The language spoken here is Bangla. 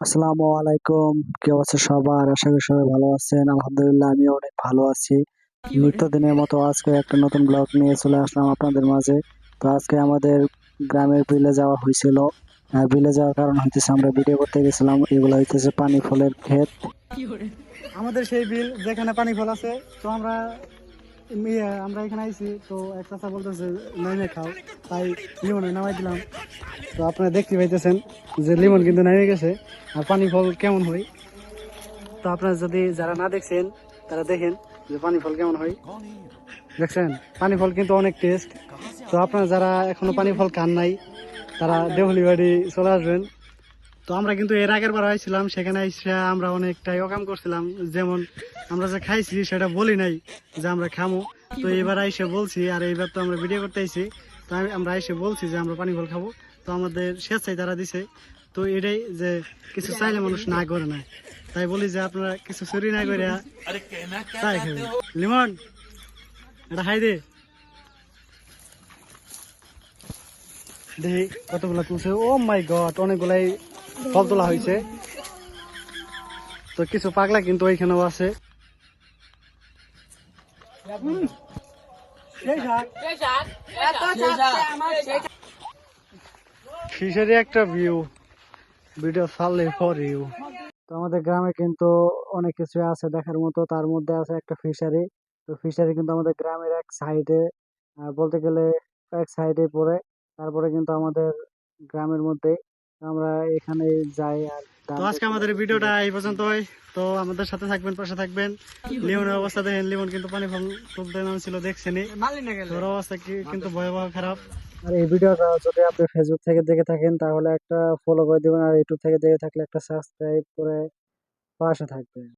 আসসালামু আলাইকুম। কি অবস্থা সবার? আশা করি সবাই ভালো আছেন। আলহামদুলিল্লাহ আমিও অনেক ভালো আছি। নিত্যদিনের মতো আজকে একটা নতুন ব্লগ নিয়ে চলে আসলাম আপনাদের মাঝে। তো আজকে আমাদের গ্রামের বিলে যাওয়া হয়েছিল। বিলে যাওয়ার কারণ হইতেছে আমরা ভিডিও করতে গেছিলাম। এগুলো হইতেছে পানি ফলের ক্ষেত। আমাদের সেই বিল যেখানে পানি ফল আছে। তো আমরা এখানে আইছি, তো এক চাচা বলতেছে নামে খাও, তাই লিমনে নামাই দিলাম। তো আপনারা দেখতে পাইতেছেন যে লিমন কিন্তু নামে গেছে। আর পানি ফল কেমন হয়, তো আপনারা যদি যারা না দেখছেন তারা দেখেন যে পানি ফল কেমন হয়। দেখছেন পানি ফল কিন্তু অনেক টেস্ট। তো আপনারা যারা এখনো পানি ফল খান নাই তারা দেহলি বাড়ি চলে আসবেন। তো আমরা কিন্তু এর আগের বার হয়েছিলাম, সেখানে এসে আমরা অনেকটাই অকাম করছিলাম। যেমন আমরা যে খাইছি সেটা বলি নাই যে আমরা খামো। তো এবার এসে বলছি, আর এইবার তো আমরা ভিডিও করতে আইছি। তো আমরা এসে বলছি যে আমরা পানি ফল খাবো। তো আমাদের স্বেচ্ছায় তারা দিছে। তো এটাই যে কিছু চাইলে মানুষ না করে না, তাই বলি যে আপনারা কিছু চুরি না করে তাই খাবেন। লিমন এটা খাই দে, দেখি কতগুলা তুলছে। ও মাই গড, অনেকগুলাই ফল তোলা হয়েছে। তো কিছু পাগলা কিন্তু ওইখানেও আছে। ফিশারি একটা ভিউ, ভিডিও ছাড়লে ফর ইউ। তো আমাদের গ্রামে কিন্তু অনেক কিছু আছে দেখার মতো। তার মধ্যে আছে একটা ফিশারি। তো ফিশারি কিন্তু আমাদের গ্রামের এক সাইডে, বলতে গেলে এক সাইডে পড়ে। তারপরে কিন্তু আমাদের গ্রামের মধ্যে আমরা এখানে যাই আর তো ধান আজকে দেখতে আমাদের পাই। ভিডিওটা এই পর্যন্তই। তো আমাদের সাথে থাকবেন, পাশে থাকবেন। লিমনের অবস্থা দেখেন, লিমন কিন্তু পানি ফল তুলতে নামছিল, দেখছেনি ওর অবস্থা কিন্তু ভয়াবহ খারাপ। আর এই ভিডিওটা যদি আপনি ফেসবুক থেকে দেখে থাকেন তাহলে একটা ফলো করে দিবেন, আর ইউটিউব থেকে দেখে থাকলে একটা সাবস্ক্রাইব করে পাশে থাকবেন।